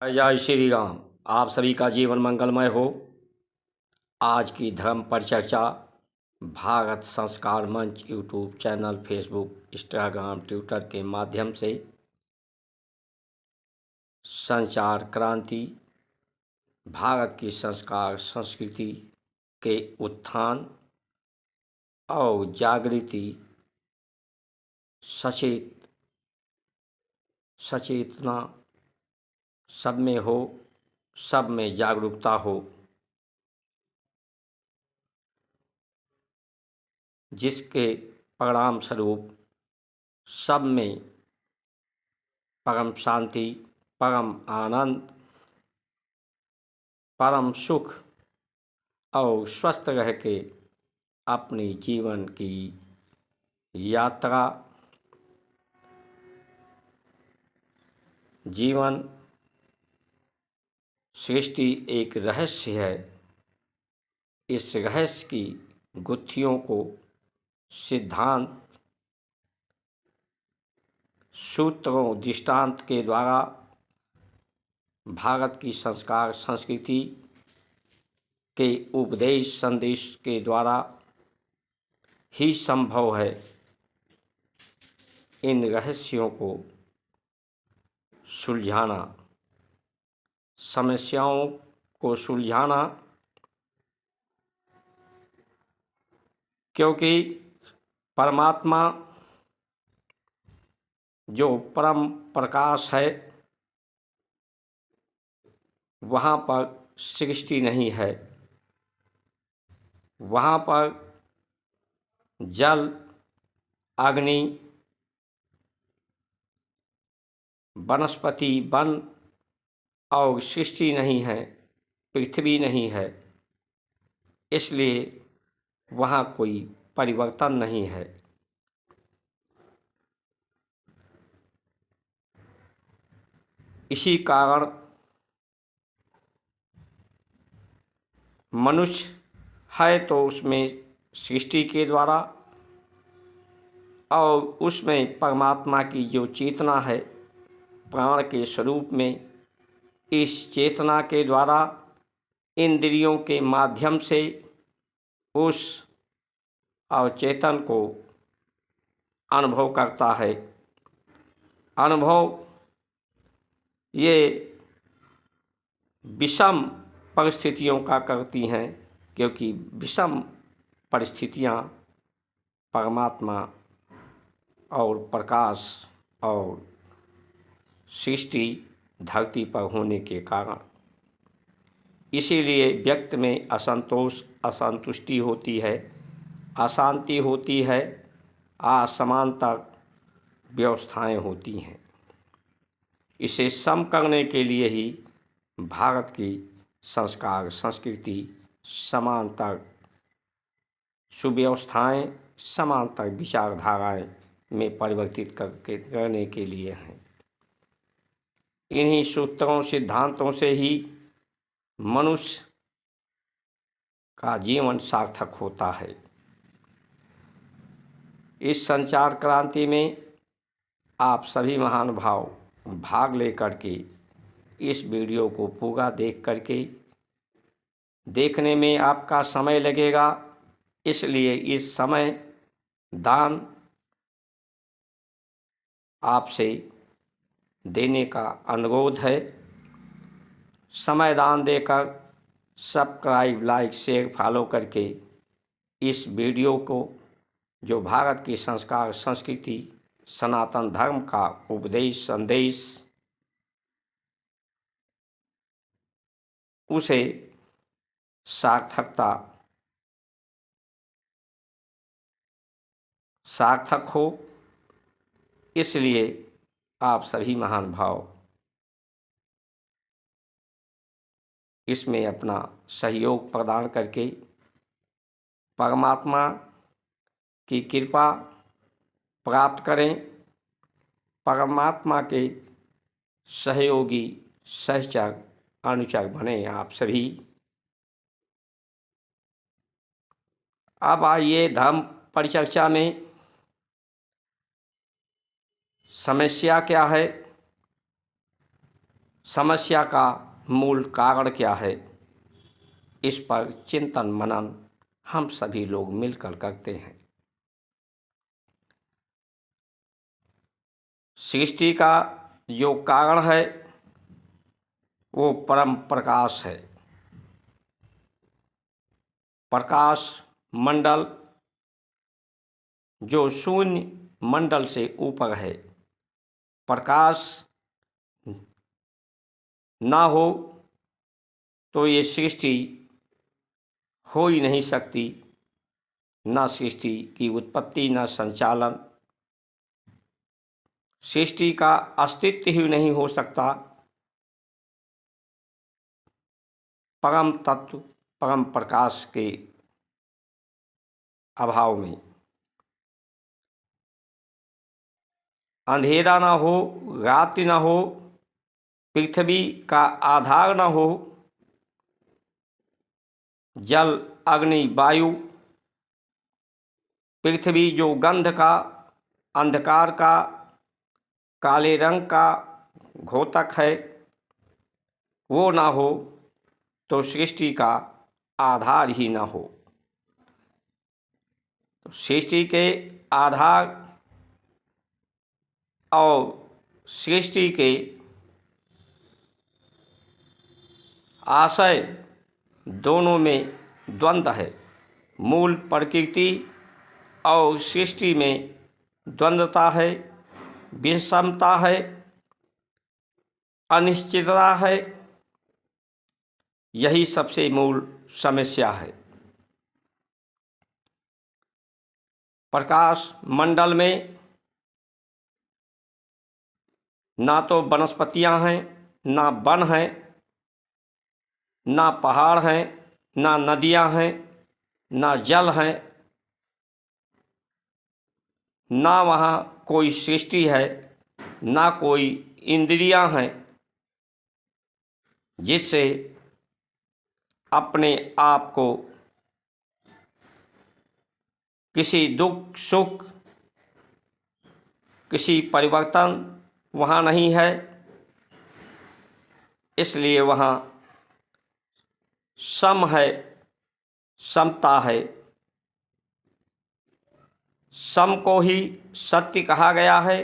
जय श्री राम। आप सभी का जीवन मंगलमय हो। आज की धर्म परिचर्चा भारत संस्कार मंच YouTube channel, Facebook, Instagram, Twitter के माध्यम से संचार क्रांति, भारत की संस्कार संस्कृति के उत्थान और जागृति, सचेतना सब में हो, सब में जागरूकता हो, जिसके परिणाम स्वरूप सब में परम शांति, परम आनंद, परम सुख और स्वस्थ रह के अपने जीवन की यात्रा, जीवन सृष्टि एक रहस्य है। इस रहस्य की गुत्थियों को सिद्धांत, सूत्रों, दृष्टांत के द्वारा भारत की संस्कार संस्कृति के उपदेश संदेश के द्वारा ही संभव है। इन रहस्यों को सुलझाना, समस्याओं को सुलझाना, क्योंकि परमात्मा जो परम प्रकाश है, वहाँ पर सृष्टि नहीं है। वहाँ पर जल, अग्नि, वनस्पति, वन और सृष्टि नहीं है, पृथ्वी नहीं है। इसलिए वहाँ कोई परिवर्तन नहीं है। इसी कारण मनुष्य है तो उसमें सृष्टि के द्वारा, और उसमें परमात्मा की जो चेतना है प्राण के स्वरूप में, इस चेतना के द्वारा इंद्रियों के माध्यम से उस अवचेतन को अनुभव करता है। अनुभव ये विषम परिस्थितियों का करती हैं, क्योंकि विषम परिस्थितियाँ परमात्मा और प्रकाश और सृष्टि धरती पर होने के कारण, इसीलिए व्यक्ति में असंतोष, असंतुष्टि होती है, अशांति होती है, असमानता व्यवस्थाएं होती हैं। इसे सम करने के लिए ही भारत की संस्कार संस्कृति समांतर सुव्यवस्थाएं, समांतर विचारधाराएं में परिवर्तित करने के लिए हैं। इन्हीं सूत्रों, सिद्धांतों से ही मनुष्य का जीवन सार्थक होता है। इस संचार क्रांति में आप सभी महानुभाव भाग लेकर के इस वीडियो को पूरा देख करके, देखने में आपका समय लगेगा, इसलिए इस समय दान आपसे देने का अनुरोध है। समय दान देकर सब्सक्राइब, लाइक, शेयर, फॉलो करके इस वीडियो को, जो भारत की संस्कार संस्कृति सनातन धर्म का उपदेश संदेश, उसे सार्थक हो, इसलिए आप सभी महान भाव इसमें अपना सहयोग प्रदान करके परमात्मा की कृपा प्राप्त करें, परमात्मा के सहयोगी, सहचर, अनुचर बने आप सभी। अब आइए धर्म परिचर्चा में समस्या क्या है, समस्या का मूल कारण क्या है, इस पर चिंतन मनन हम सभी लोग मिलकर करते हैं। सृष्टि का जो कारण है वो परम प्रकाश है। प्रकाश मंडल जो शून्य मंडल से ऊपर है, प्रकाश ना हो तो ये सृष्टि हो ही नहीं सकती, ना सृष्टि की उत्पत्ति, ना संचालन, सृष्टि का अस्तित्व ही नहीं हो सकता परम तत्व परम प्रकाश के अभाव में। अंधेरा ना हो, रात्रि ना हो, पृथ्वी का आधार न हो, जल अग्नि वायु, पृथ्वी जो गंध का, अंधकार का, काले रंग का घोतक है, वो ना हो तो सृष्टि का आधार ही ना हो। तो सृष्टि के आधार और सृष्टि के आशय दोनों में द्वंद्व है। मूल प्रकृति और सृष्टि में द्वंद्वता है, विषमता है, अनिश्चितता है। यही सबसे मूल समस्या है। प्रकाश मंडल में ना तो वनस्पतियां हैं, ना वन हैं, ना पहाड़ हैं, ना नदियां हैं, ना जल हैं, ना वहाँ कोई सृष्टि है, ना कोई इंद्रियां हैं जिससे अपने आप को किसी दुख सुख, किसी परिवर्तन वहाँ नहीं है। इसलिए वहाँ सम है, समता है। सम को ही सत्य कहा गया है।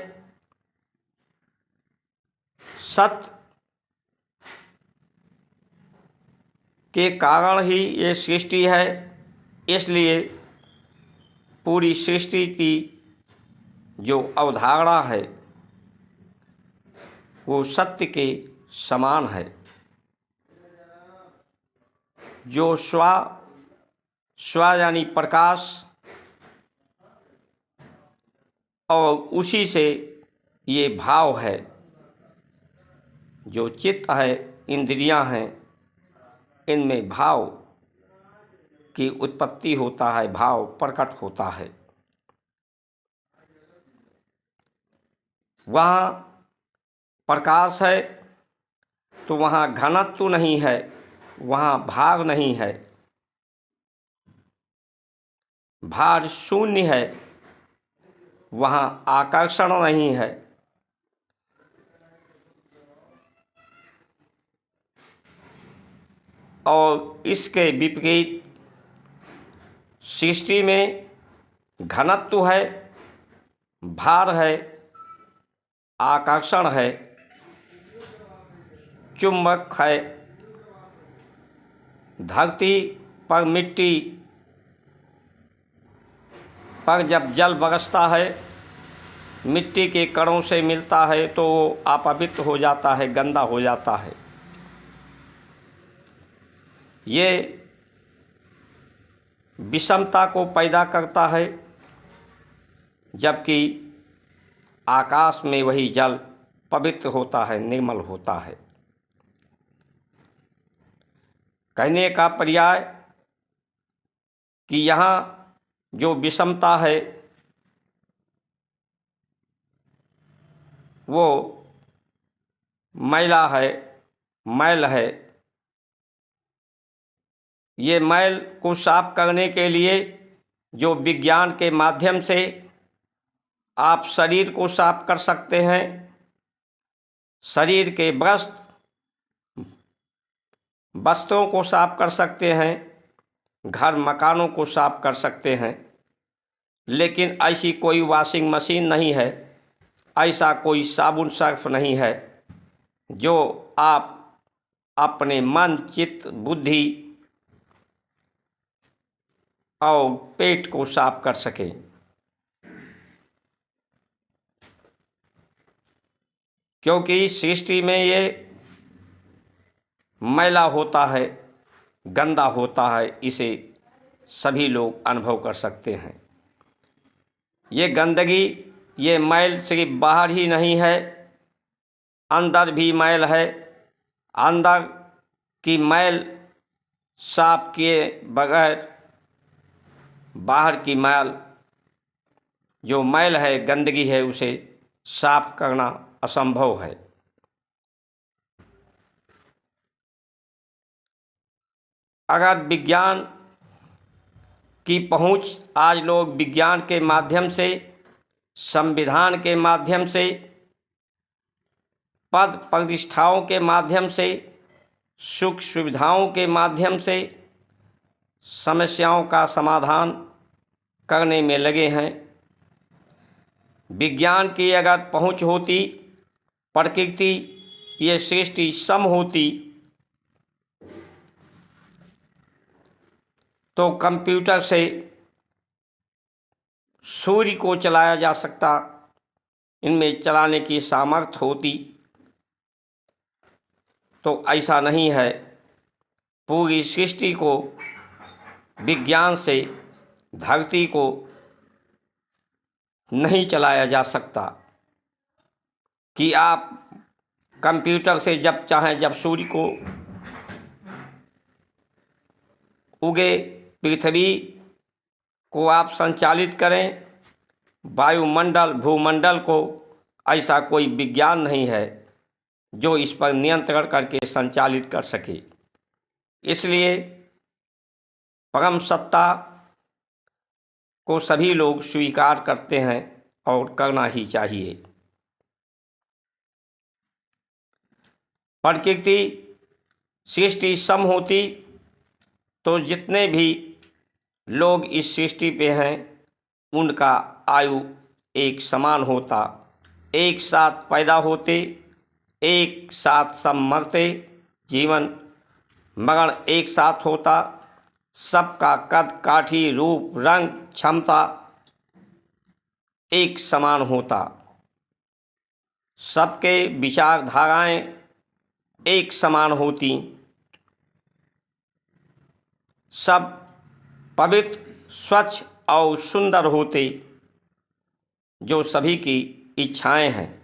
सत्य के कारण ही ये सृष्टि है, इसलिए पूरी सृष्टि की जो अवधारणा है वो सत्य के समान है। जो स्व यानी प्रकाश और उसी से ये भाव है। जो चित्त है, इंद्रियां हैं, इनमें भाव की उत्पत्ति होता है, भाव प्रकट होता है। वहाँ प्रकाश है तो वहाँ घनत्व नहीं है, वहाँ भार नहीं है, भार शून्य है, वहाँ आकर्षण नहीं है। और इसके विपरीत सृष्टि में घनत्व है, भार है, आकर्षण है, चुंबक है। धरती पर मिट्टी पर जब जल बरसता है, मिट्टी के कणों से मिलता है तो वो अपवित्र हो जाता है, गंदा हो जाता है। ये विषमता को पैदा करता है, जबकि आकाश में वही जल पवित्र होता है, निर्मल होता है। कहने का पर्याय कि यहाँ जो विषमता है वो मैला है, मैल है। ये मैल को साफ करने के लिए जो विज्ञान के माध्यम से आप शरीर को साफ कर सकते हैं, शरीर के वस्त्र वस्त्रों को साफ कर सकते हैं, घर मकानों को साफ कर सकते हैं, लेकिन ऐसी कोई वॉशिंग मशीन नहीं है, ऐसा कोई साबुन सर्फ नहीं है जो आप अपने मन, चित्त, बुद्धि और पेट को साफ कर सकें। क्योंकि सृष्टि में ये मैला होता है, गंदा होता है, इसे सभी लोग अनुभव कर सकते हैं। ये गंदगी, ये मैल सिर्फ बाहर ही नहीं है, अंदर भी मैल है। अंदर की मैल साफ किए बगैर बाहर की मैल, जो मैल है, गंदगी है, उसे साफ करना असंभव है। अगर विज्ञान की पहुंच, आज लोग विज्ञान के माध्यम से, संविधान के माध्यम से, पद प्रतिष्ठाओं के माध्यम से, सुख सुविधाओं के माध्यम से समस्याओं का समाधान करने में लगे हैं। विज्ञान की अगर पहुंच होती, प्रकृति, ये सृष्टि सम होती, तो कंप्यूटर से सूर्य को चलाया जा सकता, इनमें चलाने की सामर्थ्य होती। तो ऐसा नहीं है। पूरी सृष्टि को विज्ञान से, धरती को नहीं चलाया जा सकता कि आप कंप्यूटर से जब चाहें, जब सूर्य को उगे, पृथ्वी को आप संचालित करें, वायुमंडल, भूमंडल को, ऐसा कोई विज्ञान नहीं है जो इस पर नियंत्रण करके संचालित कर सके। इसलिए परम सत्ता को सभी लोग स्वीकार करते हैं और करना ही चाहिए। प्रकृति, सृष्टि सम होती तो जितने भी लोग इस सृष्टि पे हैं उनका आयु एक समान होता, एक साथ पैदा होते, एक साथ सब मरते, जीवन मरण एक साथ होता, सबका कद, काठी, रूप, रंग, क्षमता एक समान होता, सबके विचारधाराएं एक समान होती, सब पवित्र, स्वच्छ और सुंदर होते, जो सभी की इच्छाएं हैं।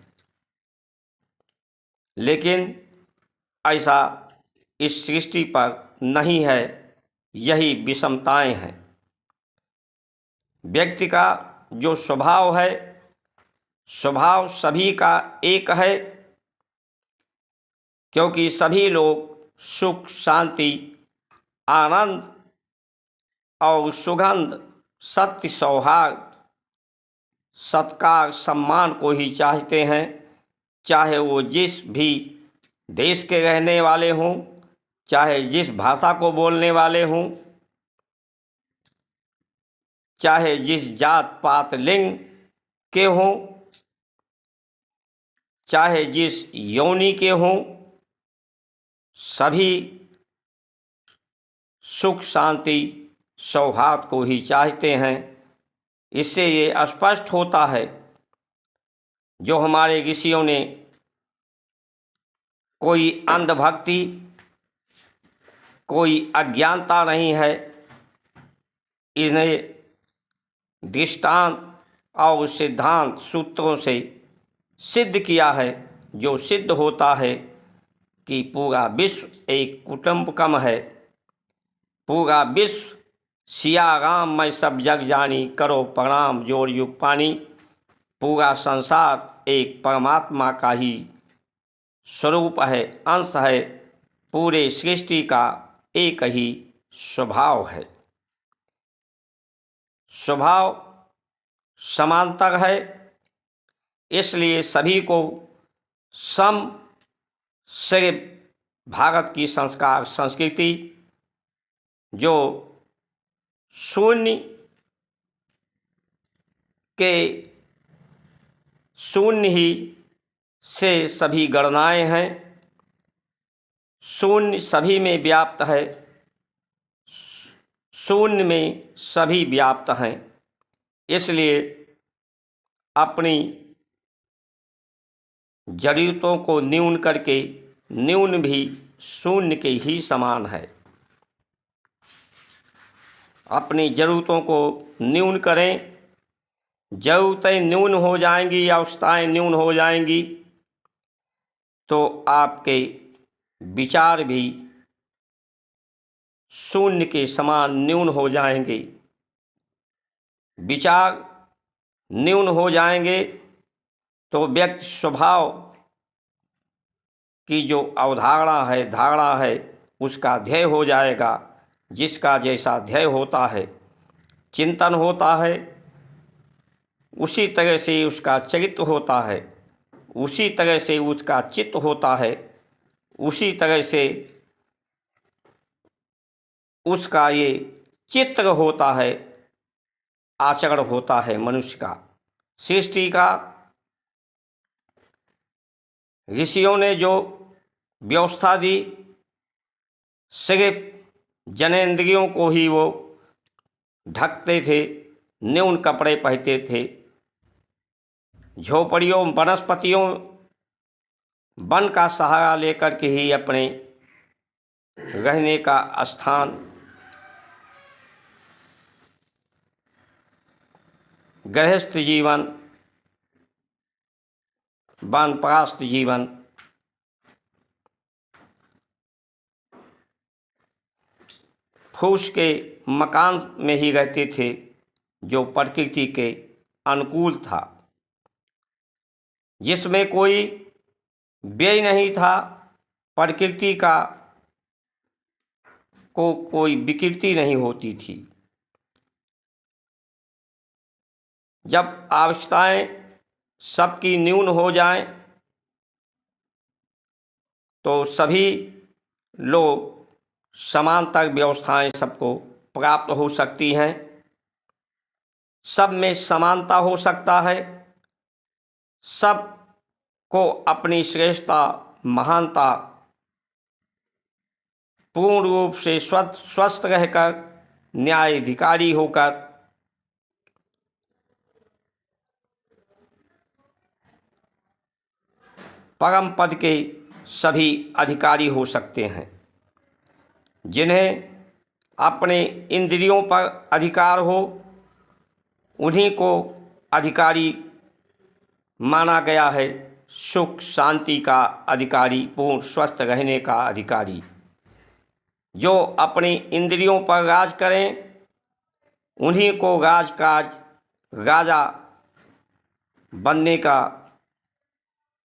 लेकिन ऐसा इस सृष्टि पर नहीं है, यही विषमताएं हैं। व्यक्ति का जो स्वभाव है, स्वभाव सभी का एक है, क्योंकि सभी लोग सुख, शांति, आनंद और सुगंध, सत्य, सौहार्द, सत्कार, सम्मान को ही चाहते हैं, चाहे वो जिस भी देश के रहने वाले हों, चाहे जिस भाषा को बोलने वाले हों, चाहे जिस जात पात लिंग के हों, चाहे जिस योनि के हों, सभी सुख, शांति, सौहार्द को ही चाहते हैं। इससे ये स्पष्ट होता है, जो हमारे ऋषियों ने कोई अंधभक्ति, कोई अज्ञानता नहीं है, इन्हें दृष्टांत और सिद्धांत सूत्रों से सिद्ध किया है, जो सिद्ध होता है कि पूरा विश्व एक कुटुंबकम है, पूरा विश्व सिया राम मैं सब जग जानी, करो प्रणाम जोड़ युग पानी, पूरा संसार एक परमात्मा का ही स्वरूप है, अंश है, पूरे सृष्टि का एक ही स्वभाव है। स्वभाव समांतर है, इसलिए सभी को सम सिर्फ भारत की संस्कार संस्कृति जो शून्य के शून्य ही से सभी गणनाएं हैं, शून्य सभी में व्याप्त है, शून्य में सभी व्याप्त हैं। इसलिए अपनी जरूरतों को न्यून करके न्यून भी शून्य के ही समान है। अपनी ज़रूरतों को न्यून करें, ज़रूरतें न्यून हो जाएंगी, आवश्यकताएं न्यून हो जाएंगी, तो आपके विचार भी शून्य के समान न्यून हो जाएंगे। विचार न्यून हो जाएंगे तो व्यक्ति स्वभाव की जो अवधारणा है, धारणा है, उसका ध्येय हो जाएगा। जिसका जैसा ध्येय होता है, चिंतन होता है, उसी तरह से उसका चरित्र होता है, उसी तरह से उसका चित्त होता है, उसी तरह से उसका ये चित्र होता है, आचरण होता है मनुष्य का। सृष्टि का ऋषियों ने जो व्यवस्था दी, सिर्फ जनेंद्रियों को ही वो ढकते थे, न्यून कपड़े पहनते थे, झोपड़ियों, वनस्पतियों, वन का सहारा लेकर के ही अपने रहने का स्थान, गृहस्थ जीवन, वानप्रस्थ जीवन, फूस के मकान में ही रहते थे, जो प्रकृति के अनुकूल था, जिसमें कोई व्यय नहीं था, प्रकृति का को कोई विकृति नहीं होती थी। जब आवश्यकताएं सबकी न्यून हो जाएं, तो सभी लोग समांतर व्यवस्थाएं सबको प्राप्त हो सकती हैं, सब में समानता हो सकता है, सब को अपनी श्रेष्ठता, महानता पूर्ण रूप से स्वस्थ रहकर, न्यायाधिकारी होकर परम पद के सभी अधिकारी हो सकते हैं। जिन्हें अपने इंद्रियों पर अधिकार हो, उन्हीं को अधिकारी माना गया है, सुख शांति का अधिकारी, पूर्ण स्वस्थ रहने का अधिकारी। जो अपनी इंद्रियों पर राज करें, उन्हीं को राजकाज, राजा बनने का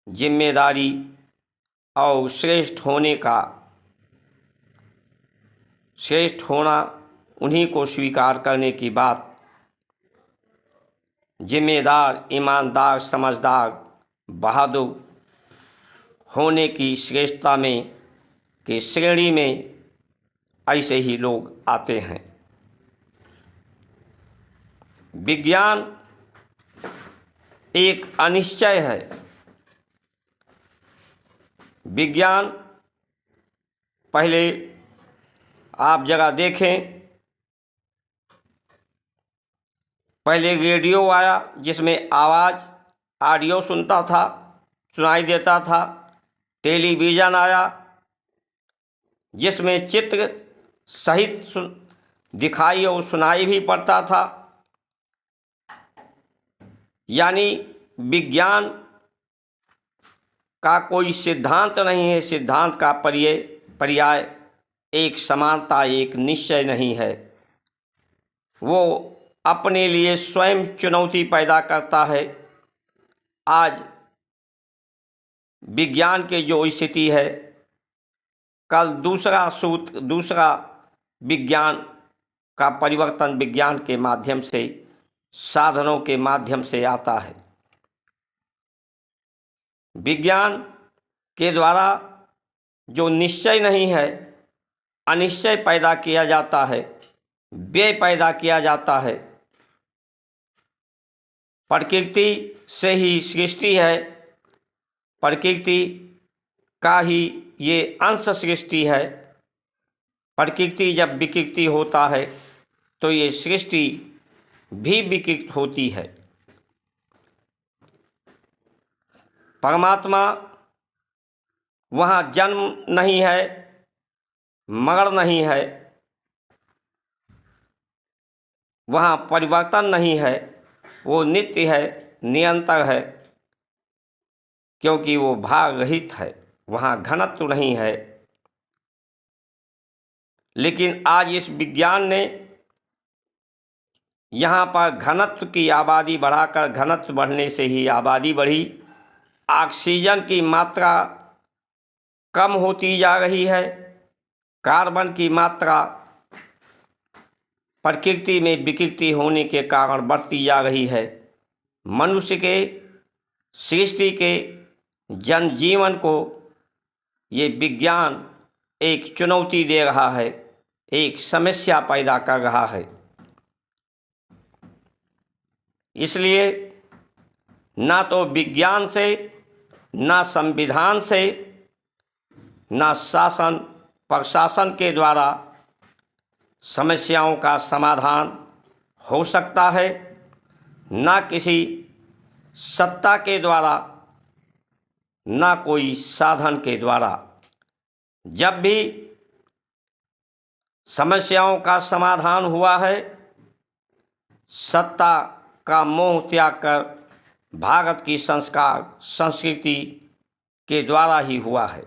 जिम्मेदारी और श्रेष्ठ होना उन्हीं को स्वीकार करने की बात जिम्मेदार, ईमानदार, समझदार, बहादुर होने की श्रेष्ठता में की श्रेणी में ऐसे ही लोग आते हैं। विज्ञान एक अनिश्चय है। विज्ञान पहले आप जगह देखें, पहले रेडियो आया जिसमें आवाज़, ऑडियो सुनाई देता था। टेलीविज़न आया जिसमें चित्र सहित दिखाई और सुनाई भी पड़ता था। यानी विज्ञान का कोई सिद्धांत नहीं है, सिद्धांत का पर्याय एक समानता, एक निश्चय नहीं है। वो अपने लिए स्वयं चुनौती पैदा करता है। आज विज्ञान के जो स्थिति है, कल दूसरा विज्ञान का परिवर्तन विज्ञान के माध्यम से, साधनों के माध्यम से आता है। विज्ञान के द्वारा जो निश्चय नहीं है, अनिश्चय पैदा किया जाता है, व्यय पैदा किया जाता है। प्रकृति से ही सृष्टि है, प्रकृति का ही ये अंश सृष्टि है। प्रकृति जब विकृति होता है तो ये सृष्टि भी विकृत होती है। परमात्मा वहाँ जन्म नहीं है, मरण नहीं है, वहाँ परिवर्तन नहीं है, वो नित्य है, निरंतर है, क्योंकि वो भाग रहित है, वहाँ घनत्व नहीं है। लेकिन आज इस विज्ञान ने यहाँ पर घनत्व की आबादी बढ़ाकर, घनत्व बढ़ने से ही आबादी बढ़ी, ऑक्सीजन की मात्रा कम होती जा रही है, कार्बन की मात्रा प्रकृति में विकृति होने के कारण बढ़ती जा रही है। मनुष्य के सृष्टि के जनजीवन को ये विज्ञान एक चुनौती दे रहा है, एक समस्या पैदा कर रहा है। इसलिए ना तो विज्ञान से, ना संविधान से, ना शासन प्रशासन के द्वारा समस्याओं का समाधान हो सकता है, ना किसी सत्ता के द्वारा, ना कोई साधन के द्वारा। जब भी समस्याओं का समाधान हुआ है, सत्ता का मोह त्याग कर भारत की संस्कार संस्कृति के द्वारा ही हुआ है।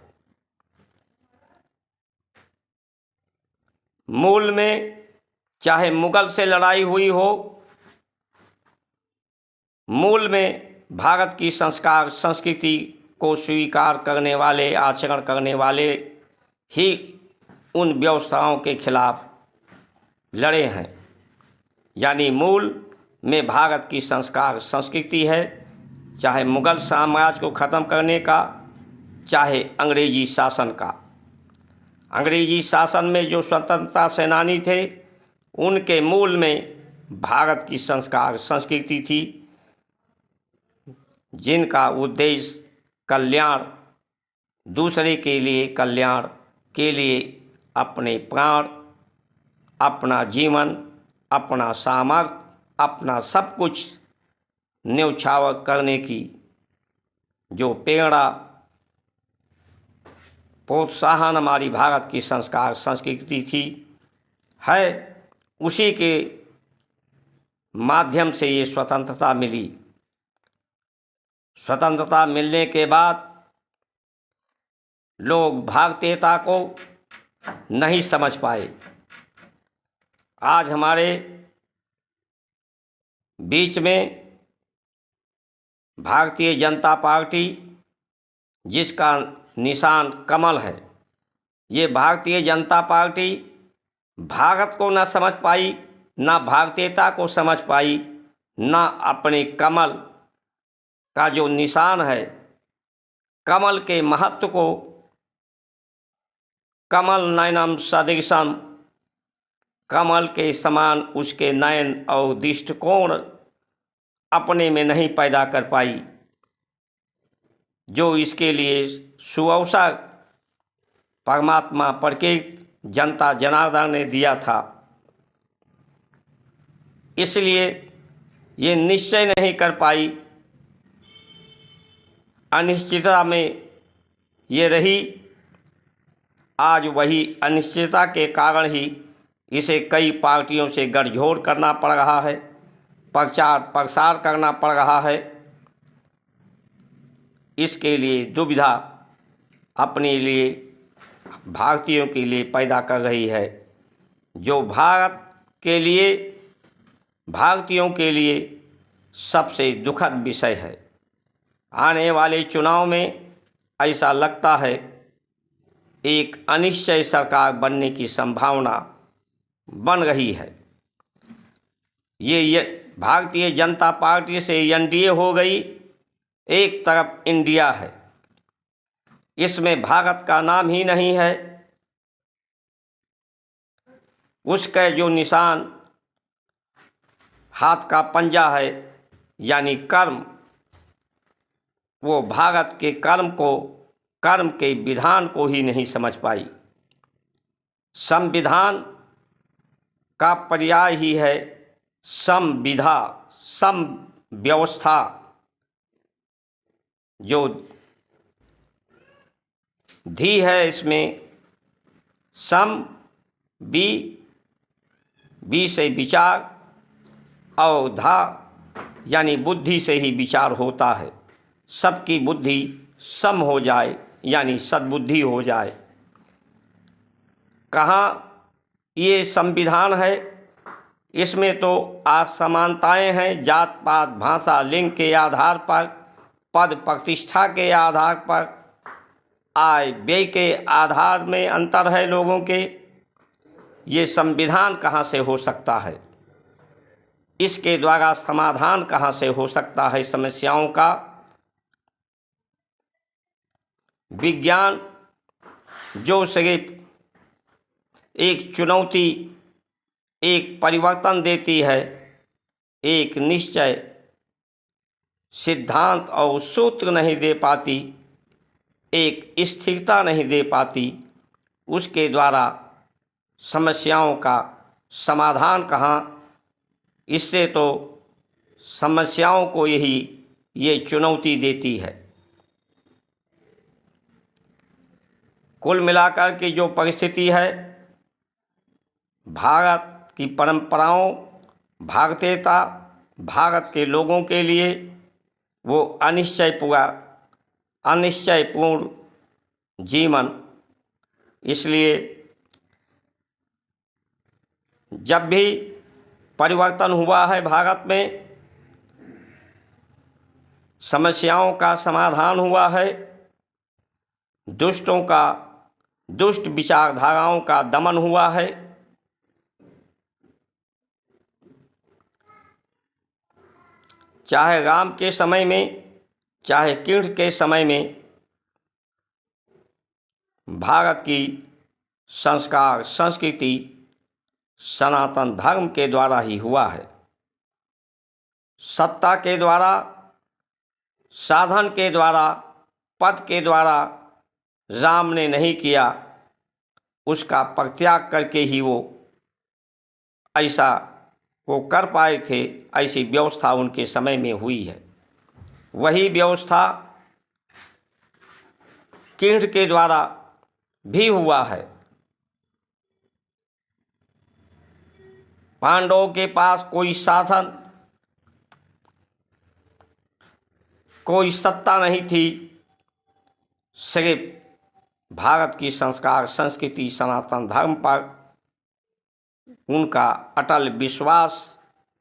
मूल में चाहे मुगल से लड़ाई हुई हो, मूल में भारत की संस्कार संस्कृति को स्वीकार करने वाले, आचरण करने वाले ही उन व्यवस्थाओं के खिलाफ लड़े हैं। यानी मूल में भारत की संस्कार संस्कृति है, चाहे मुगल साम्राज्य को ख़त्म करने का, चाहे अंग्रेजी शासन का। अंग्रेजी शासन में जो स्वतंत्रता सेनानी थे, उनके मूल में भारत की संस्कार संस्कृति थी, जिनका उद्देश्य कल्याण, दूसरे के लिए कल्याण के लिए अपने प्राण, अपना जीवन, अपना सामर्थ्य, अपना सब कुछ न्यौछावर करने की जो प्रेरणा, प्रोत्साहन हमारी भारत की संस्कार संस्कृति थी है, उसी के माध्यम से ये स्वतंत्रता मिली। स्वतंत्रता मिलने के बाद लोग भारतीयता को नहीं समझ पाए। आज हमारे बीच में भारतीय जनता पार्टी, जिसका निशान कमल है, ये भारतीय जनता पार्टी भारत को न समझ पाई, ना भारतीयता को समझ पाई, ना अपने कमल का जो निशान है, कमल के महत्व को, कमल नयनम सदृशम, कमल के समान उसके नयन और दृष्टिकोण अपने में नहीं पैदा कर पाई, जो इसके लिए सुअवसर परमात्मा प्रकृति जनता जनार्दन ने दिया था। इसलिए ये निश्चय नहीं कर पाई, अनिश्चितता में ये रही। आज वही अनिश्चितता के कारण ही इसे कई पार्टियों से गठजोड़ करना पड़ रहा है, प्रचार प्रसार करना पड़ रहा है। इसके लिए दुविधा अपने लिए, भारतीयों के लिए पैदा कर रही है, जो भारत के लिए, भारतीयों के लिए सबसे दुखद विषय है। आने वाले चुनाव में ऐसा लगता है एक अनिश्चय सरकार बनने की संभावना बन रही है। ये भारतीय जनता पार्टी से एनडीए हो गई, एक तरफ इंडिया है, इसमें भारत का नाम ही नहीं है। उसका जो निशान हाथ का पंजा है यानी कर्म, वो भारत के कर्म के विधान को ही नहीं समझ पाई। संविधान का पर्याय ही है संविधा, सम व्यवस्था। जो धी है इसमें सम, बी से विचार और धा यानी बुद्धि से ही विचार होता है। सबकी बुद्धि सम हो जाए यानी सद्बुद्धि हो जाए। कहाँ ये संविधान है? इसमें तो असमानताएं हैं, जात पात भाषा लिंग के आधार पर, पद प्रतिष्ठा के आधार पर, आय व्यय के आधार में अंतर है लोगों के। ये संविधान कहाँ से हो सकता है? इसके द्वारा समाधान कहाँ से हो सकता है समस्याओं का? विज्ञान जो सिर्फ एक चुनौती, एक परिवर्तन देती है, एक निश्चय सिद्धांत और सूत्र नहीं दे पाती, एक स्थिरता नहीं दे पाती, उसके द्वारा समस्याओं का समाधान कहाँ? इससे तो समस्याओं को ये चुनौती देती है। कुल मिलाकर के जो परिस्थिति है, भारत की परंपराओं, भारतीयता, भारत के लोगों के लिए वो अनिश्चयपूर्ण जीवन। इसलिए जब भी परिवर्तन हुआ है भारत में, समस्याओं का समाधान हुआ है, दुष्ट विचारधाराओं का दमन हुआ है। चाहे राम के समय में, चाहे कृष्ण के समय में, भारत की संस्कार संस्कृति सनातन धर्म के द्वारा ही हुआ है। सत्ता के द्वारा, साधन के द्वारा, पद के द्वारा राम ने नहीं किया, उसका परित्याग करके ही वो कर पाए थे। ऐसी व्यवस्था उनके समय में हुई है। वही व्यवस्था कृष्ण के द्वारा भी हुआ है। पांडवों के पास कोई साधन, कोई सत्ता नहीं थी, सिर्फ भारत की संस्कार संस्कृति सनातन धर्म पर उनका अटल विश्वास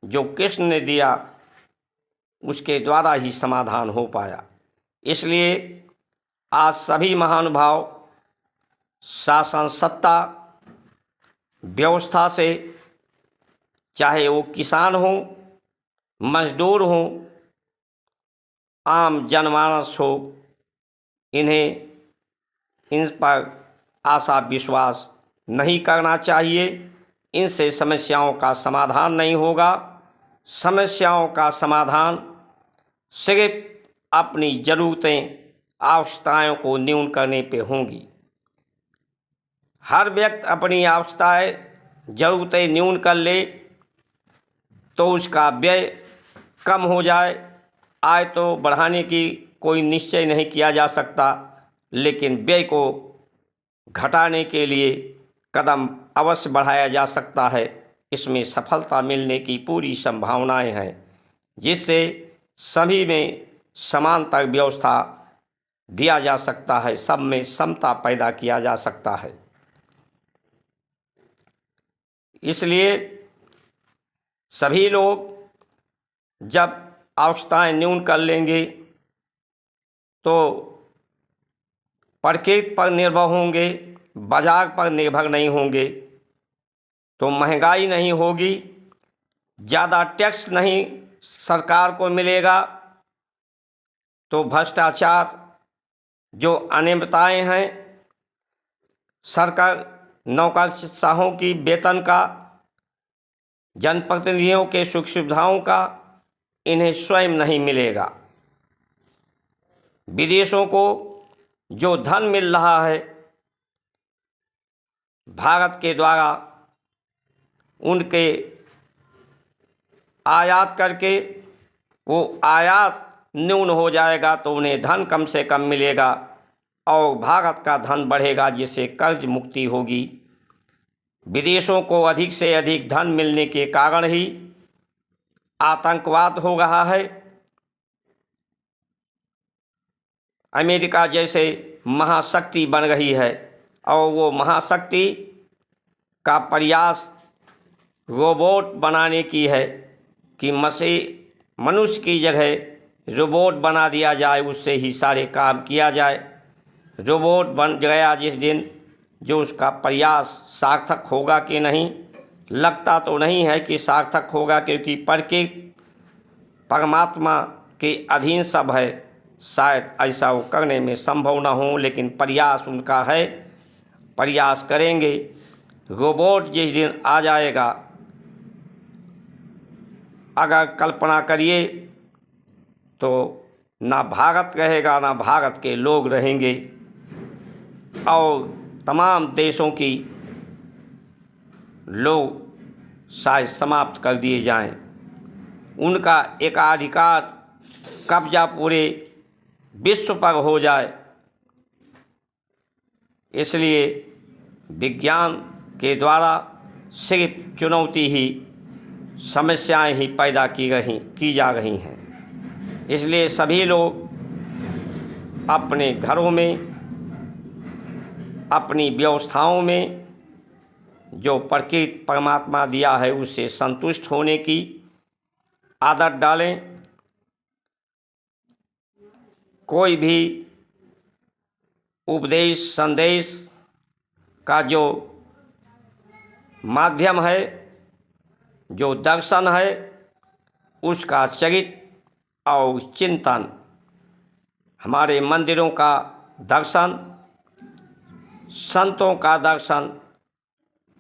जो कृष्ण ने दिया, उसके द्वारा ही समाधान हो पाया। इसलिए आज सभी महानुभाव शासन सत्ता व्यवस्था से, चाहे वो किसान हो, मजदूर हो, आम जनमानस हो, इन पर आशा विश्वास नहीं करना चाहिए। इनसे समस्याओं का समाधान नहीं होगा। समस्याओं का समाधान सिर्फ अपनी ज़रूरतें आवश्यकताओं को न्यून करने पे होंगी। हर व्यक्ति अपनी आवश्यकताएं ज़रूरतें न्यून कर ले तो उसका व्यय कम हो जाए। आय तो बढ़ाने की कोई निश्चय नहीं किया जा सकता, लेकिन व्यय को घटाने के लिए कदम अवश्य बढ़ाया जा सकता है। इसमें सफलता मिलने की पूरी संभावनाएं हैं, जिससे सभी में समानता व्यवस्था दिया जा सकता है, सब में समता पैदा किया जा सकता है। इसलिए सभी लोग जब आवश्यकताएं न्यून कर लेंगे तो प्रकृति पर निर्भर होंगे, बाजार पर निर्भर नहीं होंगे, तो महंगाई नहीं होगी, ज़्यादा टैक्स नहीं सरकार को मिलेगा, तो भ्रष्टाचार जो अनियमितताएं हैं, सरकार नौकरशाहों की वेतन का, जनप्रतिनिधियों के सुख सुविधाओं का इन्हें स्वयं नहीं मिलेगा। विदेशों को जो धन मिल रहा है भारत के द्वारा, उनके आयात करके वो आयात न्यून हो जाएगा तो उन्हें धन कम से कम मिलेगा और भारत का धन बढ़ेगा, जिससे कर्ज मुक्ति होगी। विदेशों को अधिक से अधिक धन मिलने के कारण ही आतंकवाद हो रहा है। अमेरिका जैसे महाशक्ति बन रही है और वो महाशक्ति का प्रयास रोबोट बनाने की है कि मनुष्य की जगह रोबोट बना दिया जाए, उससे ही सारे काम किया जाए। रोबोट बन गया जिस दिन, जो उसका प्रयास सार्थक होगा कि नहीं, लगता तो नहीं है कि सार्थक होगा, क्योंकि प्रकृति परमात्मा के अधीन सब है। शायद ऐसा वो करने में संभव ना हो, लेकिन प्रयास उनका है, प्रयास करेंगे। रोबोट जिस दिन आ जाएगा, अगर कल्पना करिए तो ना भारत रहेगा ना भारत के लोग रहेंगे और तमाम देशों की लोग शायद समाप्त कर दिए जाएं। उनका एकाधिकार कब्जा पूरे विश्व पर हो जाए। इसलिए विज्ञान के द्वारा सिर्फ चुनौती ही, समस्याएं ही पैदा की जा रही हैं। इसलिए सभी लोग अपने घरों में, अपनी व्यवस्थाओं में जो प्रकृति परमात्मा दिया है उससे संतुष्ट होने की आदत डालें। कोई भी उपदेश संदेश का जो माध्यम है, जो दर्शन है, उसका चरित्र और चिंतन, हमारे मंदिरों का दर्शन, संतों का दर्शन,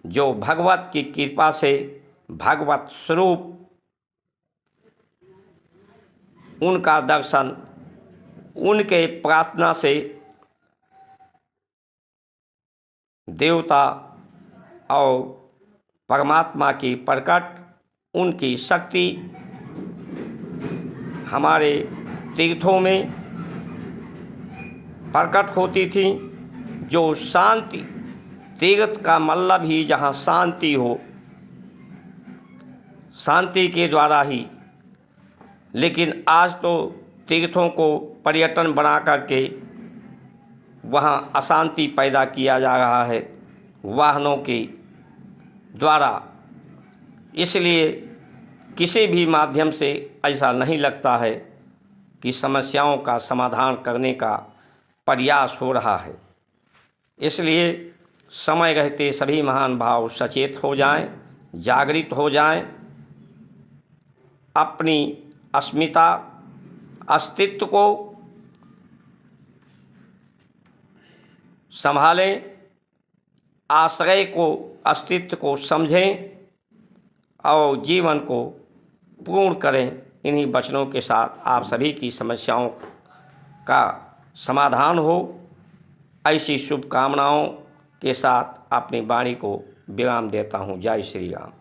जो भगवत की कृपा से भगवत स्वरूप, उनका दर्शन, उनके प्रार्थना से देवता और परमात्मा की प्रकट, उनकी शक्ति हमारे तीर्थों में प्रकट होती थी। जो शांति, तीर्थ का मतलब ही जहाँ शांति हो, शांति के द्वारा ही। लेकिन आज तो तीर्थों को पर्यटन बना करके वहाँ अशांति पैदा किया जा रहा है वाहनों के द्वारा। इसलिए किसी भी माध्यम से ऐसा नहीं लगता है कि समस्याओं का समाधान करने का प्रयास हो रहा है। इसलिए समय रहते सभी महान भाव सचेत हो जाएं, जागृत हो जाएं, अपनी अस्मिता, अस्तित्व को संभालें, आश्रय को, अस्तित्व को समझें और जीवन को पूर्ण करें। इन्हीं वचनों के साथ आप सभी की समस्याओं का समाधान हो, ऐसी शुभकामनाओं के साथ अपनी वाणी को विराम देता हूँ। जय श्री राम।